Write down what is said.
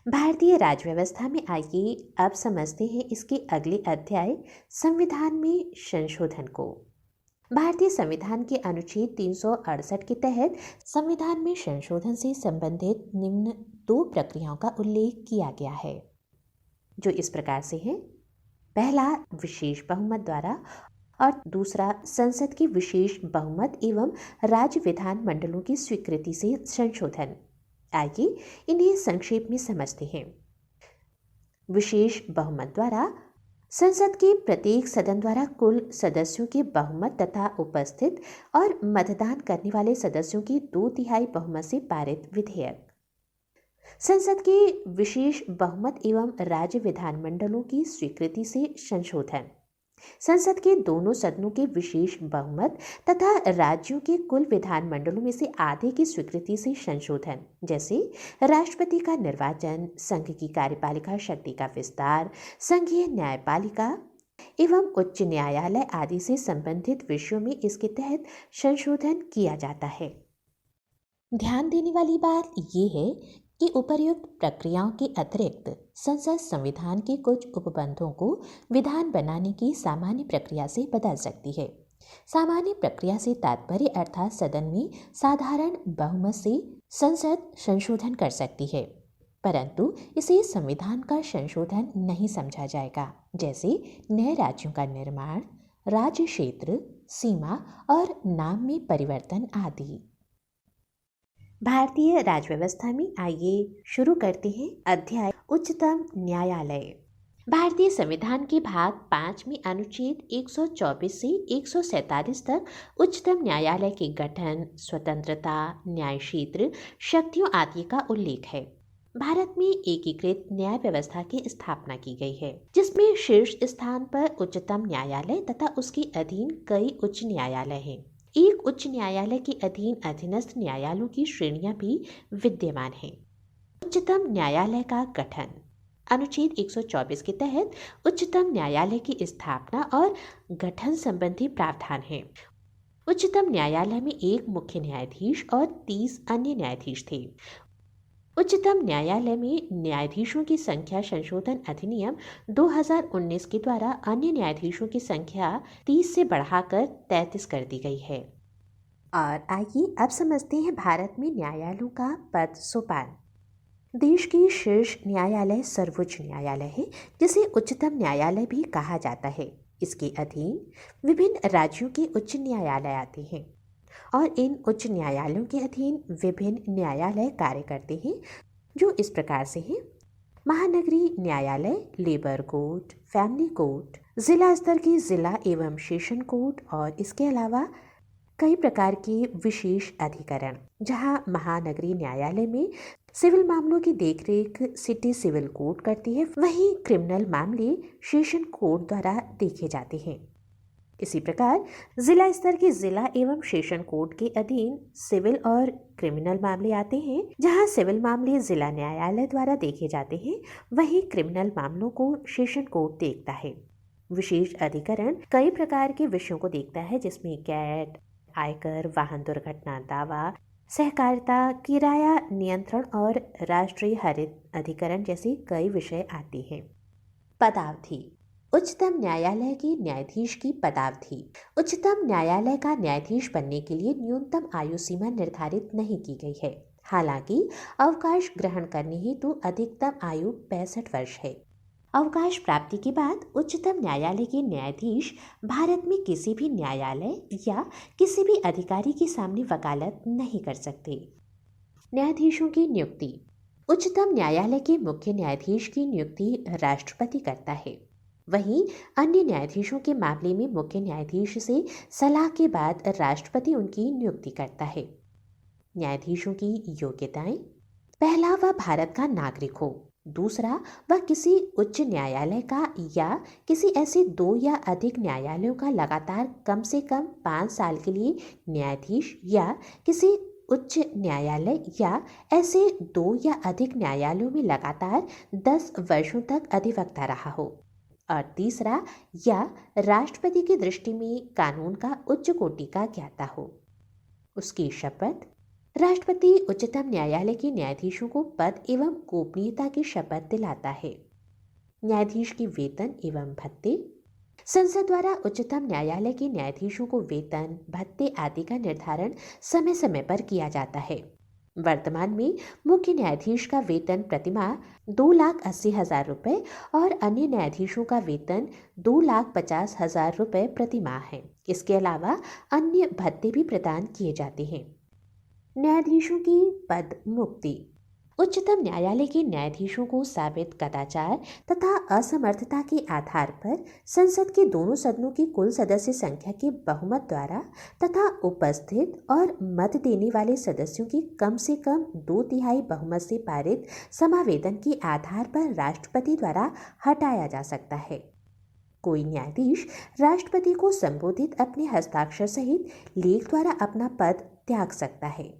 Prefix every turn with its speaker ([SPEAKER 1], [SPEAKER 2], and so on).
[SPEAKER 1] भारतीय राजव्यवस्था में आइए अब समझते हैं इसके अगले अध्याय संविधान में संशोधन को। भारतीय संविधान के अनुच्छेद 368 के तहत संविधान में संशोधन से संबंधित निम्न दो प्रक्रियाओं का उल्लेख किया गया है, जो इस प्रकार से हैं। पहला, विशेष बहुमत द्वारा, और दूसरा, संसद के विशेष बहुमत एवं राज्य विधान मंडलों की स्वीकृति से संशोधन। आइए इन्हें संक्षेप में समझते हैं। विशेष बहुमत द्वारा संसद के प्रत्येक सदन द्वारा कुल सदस्यों के बहुमत तथा उपस्थित और मतदान करने वाले सदस्यों की 2/3 बहुमत से पारित विधेयक। संसद के विशेष बहुमत एवं राज्य विधानमंडलों की स्वीकृति से संशोधन। संसद के दोनों सदनों के विशेष बहुमत तथा राज्यों के कुल विधानमंडलों में से आधे की स्वीकृति से संशोधन, जैसे राष्ट्रपति का निर्वाचन, संघ की कार्यपालिका शक्ति का विस्तार, संघीय न्यायपालिका एवं उच्च न्यायालय आदि से संबंधित विषयों में इसके तहत संशोधन किया जाता है। ध्यान देने वाली बात ये है कि उपर्युक्त प्रक्रियाओं के अतिरिक्त संसद संविधान के कुछ उपबंधों को विधान बनाने की सामान्य प्रक्रिया से बदल सकती है। सामान्य प्रक्रिया से तात्पर्य अर्थात सदन में साधारण बहुमत से संसद संशोधन कर सकती है, परंतु इसे संविधान का संशोधन नहीं समझा जाएगा, जैसे नए राज्यों का निर्माण, राज्य क्षेत्र, सीमा और नाम में परिवर्तन आदि। भारतीय राजव्यवस्था में आइए शुरू करते हैं अध्याय उच्चतम न्यायालय। भारतीय संविधान के भाग 5 में अनुच्छेद 124 से 147 तक उच्चतम न्यायालय के गठन, स्वतंत्रता, न्याय क्षेत्र, शक्तियों आदि का उल्लेख है। भारत में एकीकृत न्याय व्यवस्था की स्थापना की गई है, जिसमें शीर्ष स्थान पर उच्चतम न्यायालय तथा उसके अधीन कई उच्च न्यायालय हैं। एक उच्च न्यायालय के अधीन अधीनस्थ न्यायालयों की श्रेणियां भी विद्यमान हैं। उच्चतम न्यायालय का गठन। अनुच्छेद 124 के तहत उच्चतम न्यायालय की स्थापना और गठन संबंधी प्रावधान है। उच्चतम न्यायालय में एक मुख्य न्यायाधीश और 30 अन्य न्यायाधीश थे। उच्चतम न्यायालय में न्यायाधीशों की संख्या संशोधन अधिनियम 2019 के द्वारा अन्य न्यायाधीशों की संख्या 30 से बढ़ाकर 33 कर दी गई है। और आइए अब समझते हैं भारत में न्यायालयों का पद सोपान। देश की शीर्ष न्यायालय सर्वोच्च न्यायालय है, जिसे उच्चतम न्यायालय भी कहा जाता है। इसके अधीन विभिन्न राज्यों के उच्च न्यायालय आते हैं और इन उच्च न्यायालयों के अधीन विभिन्न न्यायालय कार्य करते हैं, जो इस प्रकार से हैं। महानगरीय न्यायालय, लेबर कोर्ट, फैमिली कोर्ट, जिला स्तर के जिला एवं सेशन कोर्ट और इसके अलावा कई प्रकार के विशेष अधिकरण, जहां महानगरीय न्यायालय में सिविल मामलों की देखरेख सिटी सिविल कोर्ट करती है, वहीं क्रिमिनल मामले सेशन कोर्ट द्वारा देखे जाते हैं। इसी प्रकार जिला स्तर के जिला एवं सेशन कोर्ट के अधीन सिविल और क्रिमिनल मामले आते हैं, जहां सिविल मामले जिला न्यायालय द्वारा देखे जाते हैं, वहीं क्रिमिनल मामलों को सेशन कोर्ट देखता है। विशेष अधिकरण कई प्रकार के विषयों को देखता है, जिसमें कैट, आयकर, वाहन दुर्घटना दावा, सहकारिता, किराया नियंत्रण और राष्ट्रीय हरित अधिकरण जैसे कई विषय आते हैं। पदावधि। उच्चतम न्यायालय के न्यायाधीश की पदावधि। उच्चतम न्यायालय का न्यायाधीश बनने के लिए न्यूनतम आयु सीमा निर्धारित नहीं की गई है। हालांकि अवकाश ग्रहण करने हेतु अधिकतम आयु 65 वर्ष है। अवकाश प्राप्ति के बाद उच्चतम न्यायालय के न्यायाधीश भारत में किसी भी न्यायालय या किसी भी अधिकारी के सामने वकालत नहीं कर सकते। न्यायाधीशों की नियुक्ति। उच्चतम न्यायालय के मुख्य न्यायाधीश की नियुक्ति राष्ट्रपति करता है। वहीं अन्य न्यायाधीशों के मामले में मुख्य न्यायाधीश से सलाह के बाद राष्ट्रपति उनकी नियुक्ति करता है। न्यायाधीशों की योग्यताएं। पहला, वह भारत का नागरिक हो। दूसरा, वह किसी उच्च न्यायालय का या किसी ऐसे 2 या अधिक न्यायालयों का लगातार कम से कम 5 साल के लिए न्यायाधीश या किसी उच्च न्यायालय या ऐसे 2 या अधिक न्यायालयों में लगातार 10 वर्षों तक अधिवक्ता रहा हो। और तीसरा, या राष्ट्रपति की दृष्टि में कानून का उच्च कोटि का ज्ञाता हो। उसकी शपथ। राष्ट्रपति उच्चतम न्यायालय के न्यायाधीशों को पद एवं गोपनीयता की शपथ दिलाता है। न्यायाधीश की वेतन एवं भत्ते। संसद द्वारा उच्चतम न्यायालय के न्यायाधीशों को वेतन, भत्ते आदि का निर्धारण समय समय पर किया जाता है। वर्तमान में मुख्य न्यायाधीश का वेतन प्रतिमाह 2,80,000 रुपये और अन्य न्यायाधीशों का वेतन 2,50,000 रुपये प्रतिमाह है। इसके अलावा अन्य भत्ते भी प्रदान किए जाते हैं। न्यायाधीशों की पद मुक्ति। उच्चतम न्यायालय के न्यायाधीशों को साबित कदाचार तथा असमर्थता के आधार पर संसद के दोनों सदनों की कुल सदस्य संख्या के बहुमत द्वारा तथा उपस्थित और मत देने वाले सदस्यों की कम से कम 2/3 बहुमत से पारित समावेदन के आधार पर राष्ट्रपति द्वारा हटाया जा सकता है। कोई न्यायाधीश राष्ट्रपति को संबोधित अपने हस्ताक्षर सहित लेख द्वारा अपना पद त्याग सकता है।